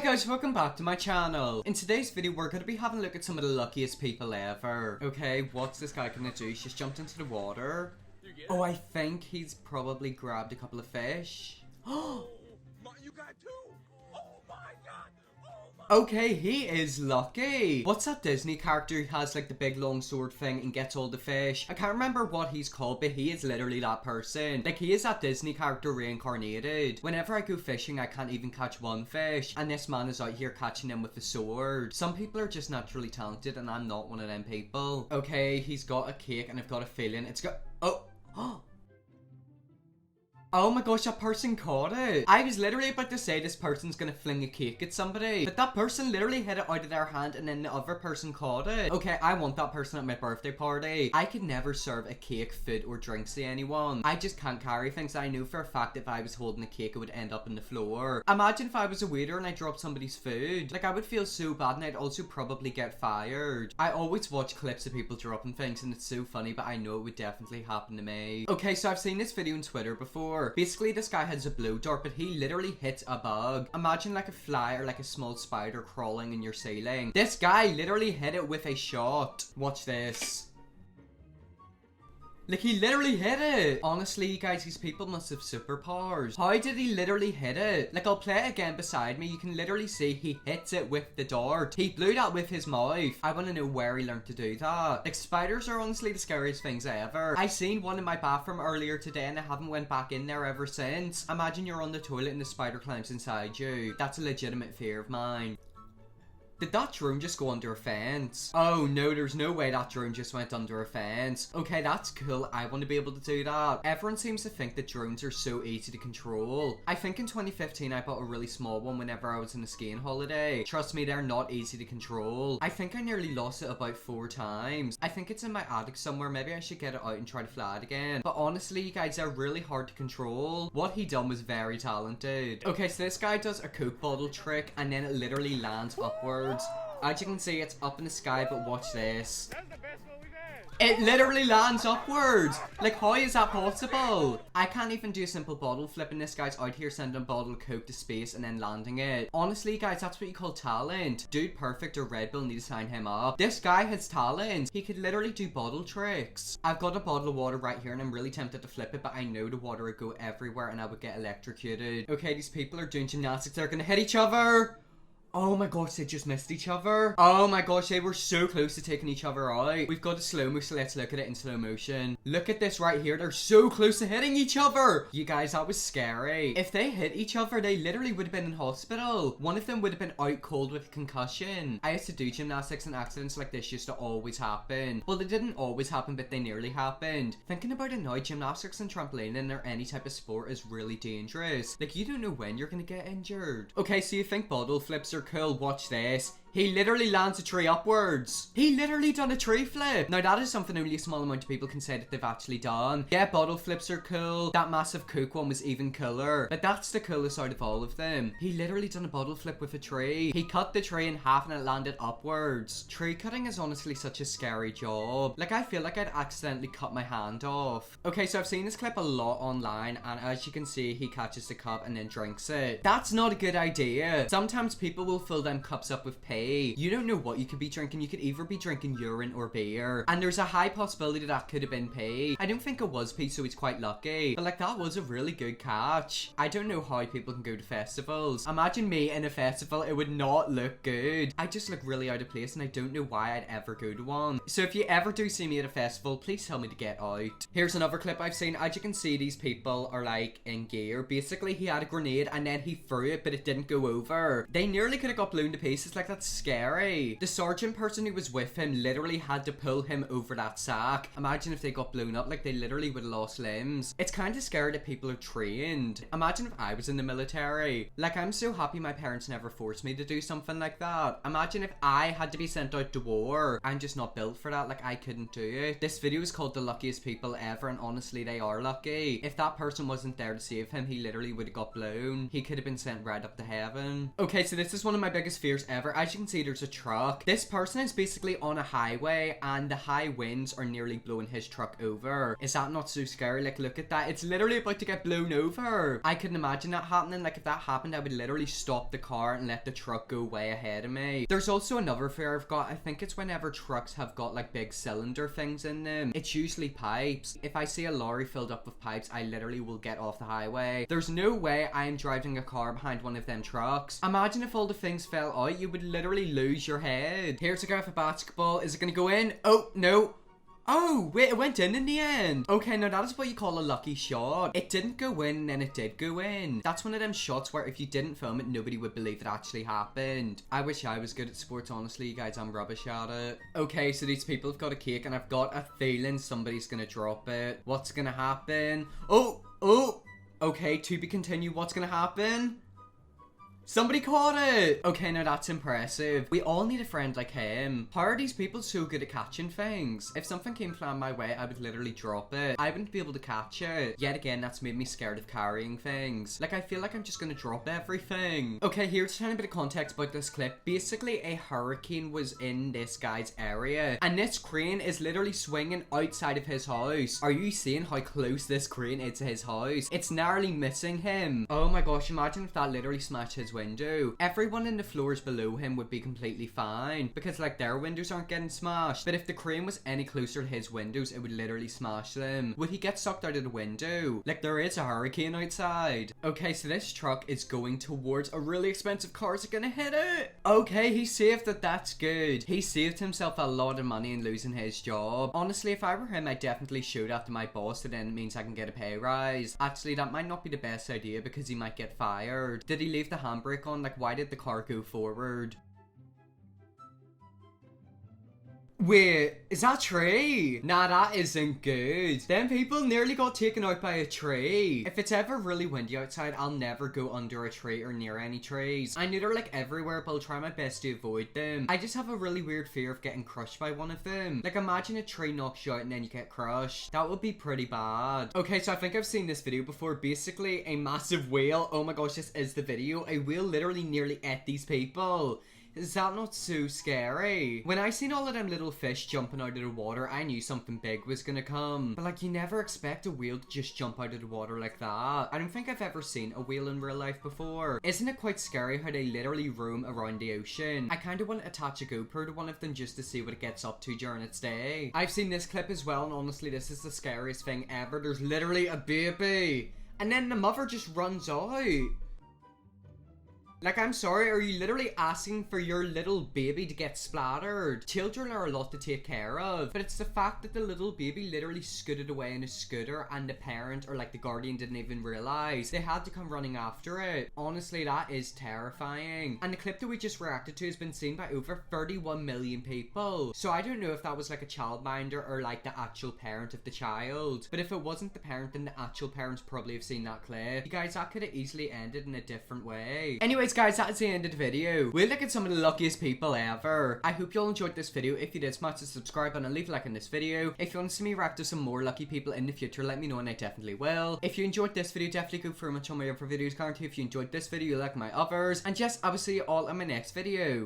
guys, welcome back to my channel. In today's video, we're going to be having a look at some of the luckiest people ever. Okay, what's this guy gonna do? He's just jumped into the water. Oh, I think he's probably grabbed a couple of fish. Oh, you got two? Oh my god! Okay, he is lucky. What's that Disney character who has like the big long sword thing and gets all the fish? I can't remember what he's called, but he is literally that person. Like, he is that Disney character reincarnated. Whenever I go fishing, I can't even catch one fish, and this man is out here catching them with the sword. Some people are just naturally talented, and I'm not one of them people. Okay, he's got a cake, and I've got a feeling it's got... Oh! Oh my gosh, that person caught it. I was literally about to say this person's gonna fling a cake at somebody, but that person literally hit it out of their hand and then the other person caught it. Okay, I want that person at my birthday party. I could never serve a cake, food, or drinks to anyone. I just can't carry things. I know for a fact if I was holding a cake, it would end up on the floor. Imagine if I was a waiter and I dropped somebody's food. Like, I would feel so bad, and I'd also probably get fired. I always watch clips of people dropping things and it's so funny, but I know it would definitely happen to me. Okay, so I've seen this video on Twitter before. Basically, this guy has a blow dart, but he literally hits a bug. Imagine like a fly or like a small spider crawling in your ceiling. This guy literally hit it with a shot. Watch this. Like, he literally hit it. Honestly, you guys, these people must have superpowers. How did he literally hit it? Like, I'll play it again beside me. You can literally see he hits it with the dart. He blew that with his mouth. I want to know where he learned to do that. Like, spiders are honestly the scariest things ever. I seen one in my bathroom earlier today and I haven't went back in there ever since. Imagine you're on the toilet and the spider climbs inside you. That's a legitimate fear of mine. Did that drone just go under a fence? Oh no, there's no way that drone just went under a fence. Okay, that's cool. I want to be able to do that. Everyone seems to think that drones are so easy to control. I think in 2015 I bought a really small one whenever I was on a skiing holiday. Trust me, they're not easy to control. I think I nearly lost it about 4 times. I think it's in my attic somewhere. Maybe I should get it out and try to fly it again. But honestly, you guys, they're really hard to control. What he done was very talented. Okay, so this guy does a Coke bottle trick and then it literally lands upwards. As you can see, it's up in the sky, but watch this. That's the best one we've had. It literally lands upwards. Like, how is that possible? I can't even do a simple bottle flip, and this guy's out here sending a bottle of Coke to space and then landing it. Honestly, guys, that's what you call talent. Dude Perfect or Red Bull need to sign him up. This guy has talent. He could literally do bottle tricks. I've got a bottle of water right here and I'm really tempted to flip it, but I know the water would go everywhere and I would get electrocuted. Okay, these people are doing gymnastics. They're gonna hit each other. Oh my gosh, they just missed each other. Oh my gosh, they were so close to taking each other out. We've got a slow-mo, so let's look at it in slow motion. Look at this right here. They're so close to hitting each other. You guys, that was scary. If they hit each other, they literally would have been in hospital. One of them would have been out cold with concussion. I used to do gymnastics and accidents like this used to always happen. Well, they didn't always happen, but they nearly happened. Thinking about it now, gymnastics and trampolining or any type of sport is really dangerous. Like, you don't know when you're gonna get injured. Okay, so you think bottle flips are cool? Watch this. He literally lands a tree upwards. He literally done a tree flip. Now that is something only a small amount of people can say that they've actually done. Yeah, bottle flips are cool. That massive Coke one was even cooler. But that's the coolest out of all of them. He literally done a bottle flip with a tree. He cut the tree in half and it landed upwards. Tree cutting is honestly such a scary job. Like, I feel like I'd accidentally cut my hand off. Okay, so I've seen this clip a lot online, and as you can see, he catches the cup and then drinks it. That's not a good idea. Sometimes people will fill them cups up with pee. You don't know what you could be drinking. You could either be drinking urine or beer, and there's a high possibility that could have been pee. I don't think it was pee, so he's quite lucky, but like, that was a really good catch. I don't know how people can go to festivals. Imagine me in a festival. It would not look good. I just look really out of place and I don't know why I'd ever go to one. So if you ever do see me at a festival, please tell me to get out. Here's another clip I've seen. As you can see, these people are like in gear. Basically, he had a grenade and then he threw it, but it didn't go over. They nearly could have got blown to pieces. Like, that's scary. The sergeant person who was with him literally had to pull him over that sack. Imagine if they got blown up. Like, they literally would have lost limbs. It's kind of scary that people are trained. Imagine if I was in the military. Like, I'm so happy my parents never forced me to do something like that. Imagine if I had to be sent out to war. I'm just not built for that. Like, I couldn't do it. This video is called The Luckiest People Ever, and honestly, they are lucky. If that person wasn't there to save him, he literally would have got blown. He could have been sent right up to heaven. Okay, so this is one of my biggest fears ever. As you can see there's a truck. This person is basically on a highway and the high winds are nearly blowing his truck over. Is that not so scary? Like, look at that. It's literally about to get blown over. I couldn't imagine that happening. Like, if that happened, I would literally stop the car and let the truck go way ahead of me. There's also another fear I've got. I think it's whenever trucks have got like big cylinder things in them. It's usually pipes. If I see a lorry filled up with pipes, I literally will get off the highway. There's no way I am driving a car behind one of them trucks. Imagine if all the things fell out, you would literally lose your head. Here's a guy with a basketball. Is it gonna go in? Oh, no. Oh, wait, it went in the end. Okay, now that is what you call a lucky shot. It didn't go in and then it did go in. That's one of them shots where if you didn't film it, nobody would believe it actually happened. I wish I was good at sports, honestly, you guys. I'm rubbish at it. Okay, so these people have got a cake and I've got a feeling somebody's gonna drop it. What's gonna happen? Oh. Okay, to be continued. What's gonna happen? Somebody caught it! Okay, now that's impressive. We all need a friend like him. How are these people so good at catching things? If something came flying my way, I would literally drop it. I wouldn't be able to catch it. Yet again, that's made me scared of carrying things. Like, I feel like I'm just gonna drop everything. Okay, here's a tiny bit of context about this clip. Basically, a hurricane was in this guy's area, and this crane is literally swinging outside of his house. Are you seeing how close this crane is to his house? It's narrowly missing him. Oh my gosh, imagine if that literally smashed his window. Everyone in the floors below him would be completely fine because like their windows aren't getting smashed, but if the crane was any closer to his windows, it would literally smash them. Would he get sucked out of the window? Like, there is a hurricane outside. Okay, so this truck is going towards a really expensive car. Is it gonna hit it? Okay, he saved it. That's good. He saved himself a lot of money in losing his job. Honestly, if I were him, I'd definitely shoot after my boss, and then it means I can get a pay rise. Actually, that might not be the best idea because he might get fired. Did he leave the handbrake on? Like, why did the car go forward? Wait, is that a tree? Nah, that isn't good. Them people nearly got taken out by a tree. If it's ever really windy outside, I'll never go under a tree or near any trees. I know they're like everywhere, but I'll try my best to avoid them. I just have a really weird fear of getting crushed by one of them. Like, imagine a tree knocks you out and then you get crushed. That would be pretty bad. Okay, so I think I've seen this video before. Basically, a massive whale. Oh my gosh, this is the video. A whale literally nearly ate these people. Is that not so scary? When I seen all of them little fish jumping out of the water, I knew something big was gonna come. But like, you never expect a whale to just jump out of the water like that. I don't think I've ever seen a whale in real life before. Isn't it quite scary how they literally roam around the ocean? I kind of want to attach a GoPro to one of them just to see what it gets up to during its day. I've seen this clip as well, and honestly, this is the scariest thing ever. There's literally a baby, and then the mother just runs out. Like, I'm sorry, are you literally asking for your little baby to get splattered? Children are a lot to take care of, but it's the fact that the little baby literally scooted away in a scooter and the parent or like the guardian didn't even realize. They had to come running after it. Honestly, that is terrifying. And the clip that we just reacted to has been seen by over 31 million people. So I don't know if that was like a childminder or like the actual parent of the child. But if it wasn't the parent, then the actual parents probably have seen that clip. You guys, that could have easily ended in a different way. Anyways, guys, that's the end of the video. We'll look at some of the luckiest people ever. I hope you all enjoyed this video. If you did, smash the subscribe button and leave a like on this video. If you want to see me react to some more lucky people in the future, let me know and I definitely will. If you enjoyed this video, definitely go for much on my other videos. Guarantee if you enjoyed this video, you like my others. And yes, I will see you all in my next video.